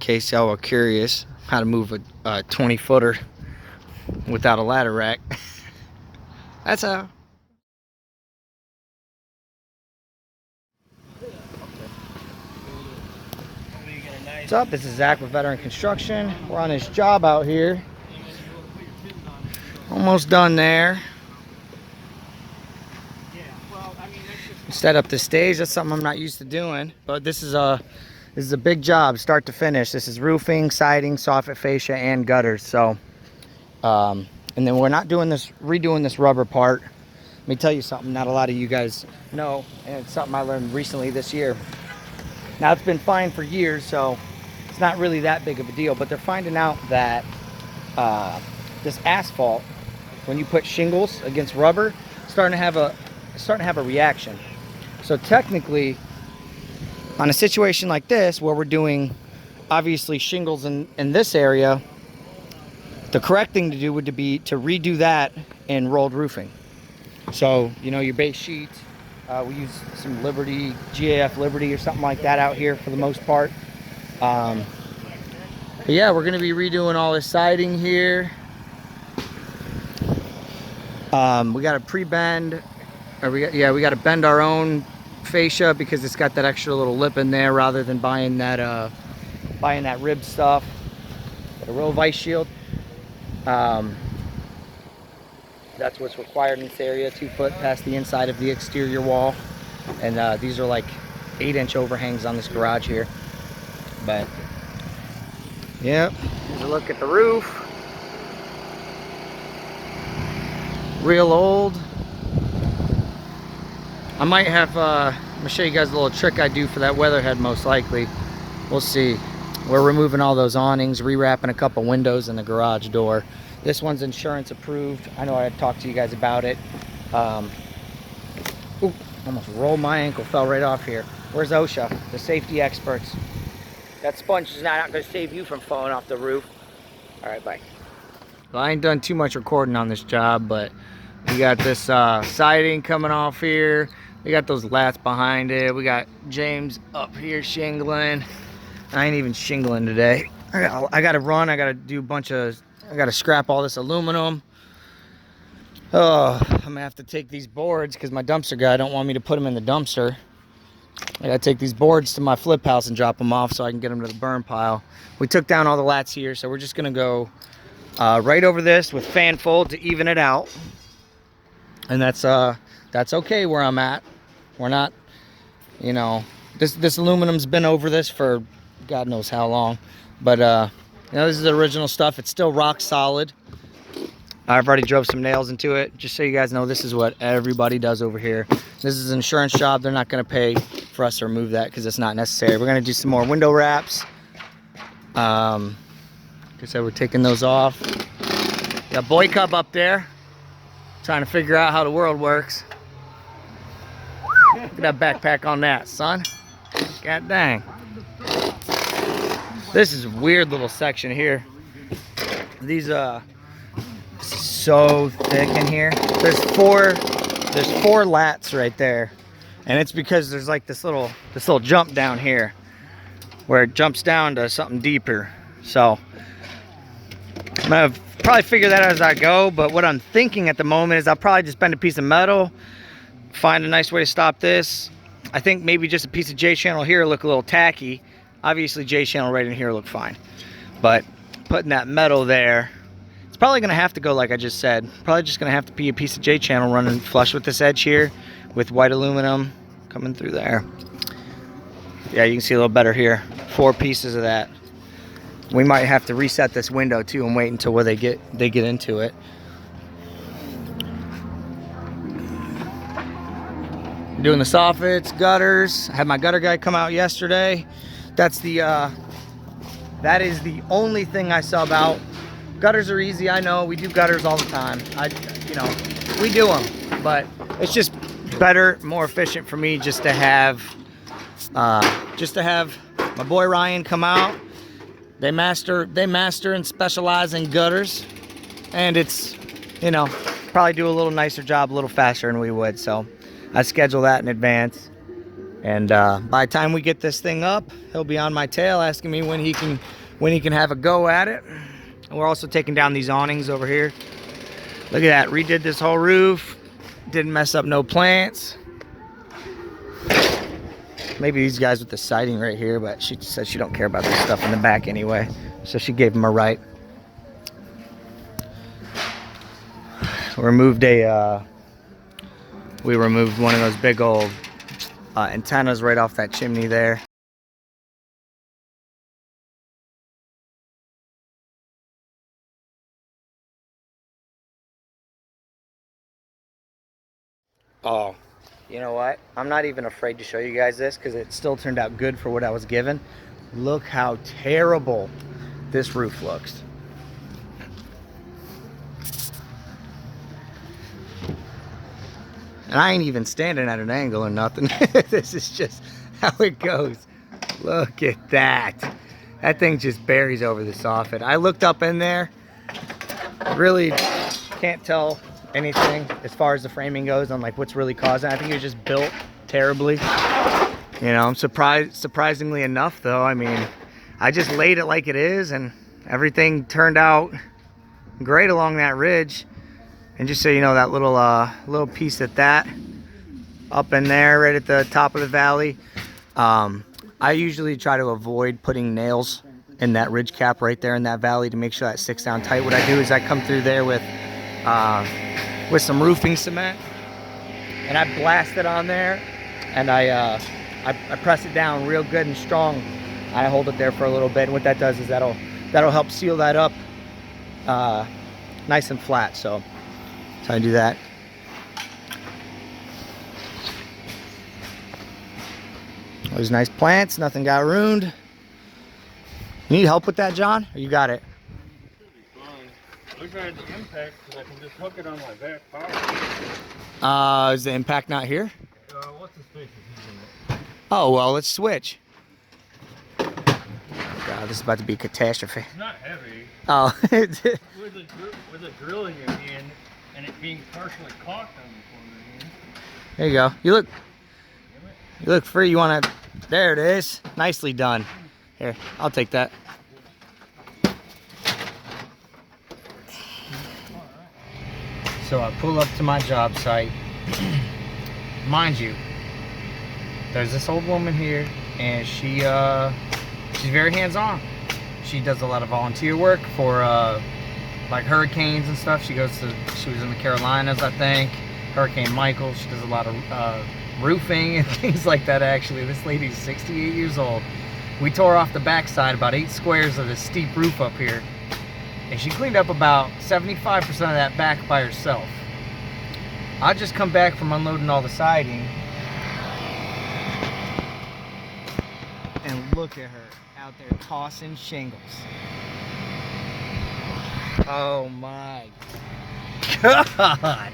case y'all are curious how to move a 20-footer without a ladder rack. That's how. What's up? This is Zach with Veteran Construction. We're on this job out here. Almost done there. Set up the stage. That's something I'm not used to doing, but this is a big job, start to finish. This is roofing, siding, soffit, fascia, and gutters. So, and then we're not redoing this rubber part. Let me tell you something. Not a lot of you guys know, and it's something I learned recently this year. Now it's been fine for years, so it's not really that big of a deal. But they're finding out that this asphalt, when you put shingles against rubber, starting to have a reaction. So technically, on a situation like this where we're doing obviously shingles in this area, the correct thing to do would be to redo that in rolled roofing. So, you know, your base sheets, we use some Liberty, GAF Liberty or something like that out here for the most part. But yeah, we're gonna be redoing all this siding here. We got to pre-bend, or we got to bend our own fascia because it's got that extra little lip in there rather than buying that rib stuff. Got a row of ice shield. That's what's required in this area, 2 foot past the inside of the exterior wall. And these are like 8-inch overhangs on this garage here. But yeah, here's a look at the roof. Real old. I might have, I'm gonna show you guys a little trick I do for that weatherhead most likely. We'll see. We're removing all those awnings, rewrapping a couple windows and the garage door. This one's insurance approved. I know I had talked to you guys about it. Ooh, almost rolled my ankle, fell right off here. Where's OSHA, the safety experts? That sponge is not gonna save you from falling off the roof. All right, bye. Well, I ain't done too much recording on this job, but we got this siding coming off here. We got those lats behind it. We got James up here shingling. I ain't even shingling today. I gotta run. I gotta do I gotta scrap all this aluminum. Oh, I'm gonna have to take these boards because my dumpster guy don't want me to put them in the dumpster. I gotta take these boards to my flip house and drop them off so I can get them to the burn pile. We took down all the lats here, so we're just gonna go right over this with fan fold to even it out. And that's okay where I'm at. We're not, you know, this aluminum's been over this for God knows how long. But you know, this is the original stuff. It's still rock solid. I've already drove some nails into it. Just so you guys know, this is what everybody does over here. This is an insurance job. They're not going to pay for us to remove that because it's not necessary. We're going to do some more window wraps. Like I said, we're taking those off. Got Boy Cub up there trying to figure out how the world works. Look at that backpack on that, son. God dang. This is a weird little section here. These so thick in here. There's four lats right there, and it's because there's like this little jump down here where it jumps down to something deeper. So I'm gonna probably figure that out as I go, but what I'm thinking at the moment is I'll probably just bend a piece of metal, find a nice way to stop this. I think maybe just a piece of J-channel here look a little tacky. Obviously J-channel right in here look fine, but putting that metal there, it's probably gonna have to go like I just said. Probably just gonna have to be a piece of J-channel running flush with this edge here with white aluminum coming through there. Yeah, you can see a little better here. 4 pieces of that. We might have to reset this window too and wait until where they get into it. Doing the soffits, gutters. I had my gutter guy come out yesterday. That is the only thing I sub out. Gutters are easy, I know. We do gutters all the time. You know, we do them, but it's just better, more efficient for me just to have my boy Ryan come out. They master and specialize in gutters, and it's, you know, probably do a little nicer job a little faster than we would. So I schedule that in advance. And by the time we get this thing up, he'll be on my tail asking me when he can have a go at it. And we're also taking down these awnings over here. Look at that, redid this whole roof. Didn't mess up no plants. Maybe these guys with the siding right here, but she says she don't care about this stuff in the back anyway. So she gave him a right. We removed one of those big old antennas right off that chimney there. Oh, you know what? I'm not even afraid to show you guys this because it still turned out good for what I was given. Look how terrible this roof looks. And I ain't even standing at an angle or nothing. This is just how it goes. Look at that. That thing just buries over the soffit. I looked up in there. Really can't tell anything as far as the framing goes on like what's really causing. I think it was just built terribly. You know, I'm surprisingly enough though. I mean, I just laid it like it is and everything turned out great along that ridge. And just so you know, that little piece that up in there right at the top of the valley, I usually try to avoid putting nails in that ridge cap right there in that valley to make sure that sticks down tight. What I do is I come through there with some roofing cement and I blast it on there and I press it down real good and strong. I hold it there for a little bit, and what that does is that'll help seal that up nice and flat. So I do that. Those nice plants, nothing got ruined. You need help with that, John? Or you got it? We're trying to impact because I can just hook it on my back power. Is the impact not here? What's the space is using it? Oh, well, let's switch. Oh, God, this is about to be a catastrophe. It's not heavy. Oh. with a drill in your hand and it being partially caulked on the corner. There you go. You look free. You want to... There it is. Nicely done. Here, I'll take that. So I pull up to my job site. Mind you, there's this old woman here, and she's very hands-on. She does a lot of volunteer work for like hurricanes and stuff. She was in the Carolinas, I think. Hurricane Michael. She does a lot of roofing and things like that. Actually, this lady's 68 years old. We tore off the backside about 8 squares of this steep roof up here, and she cleaned up about 75% of that back by herself. I just come back from unloading all the siding, and look at her out there tossing shingles. Oh my God.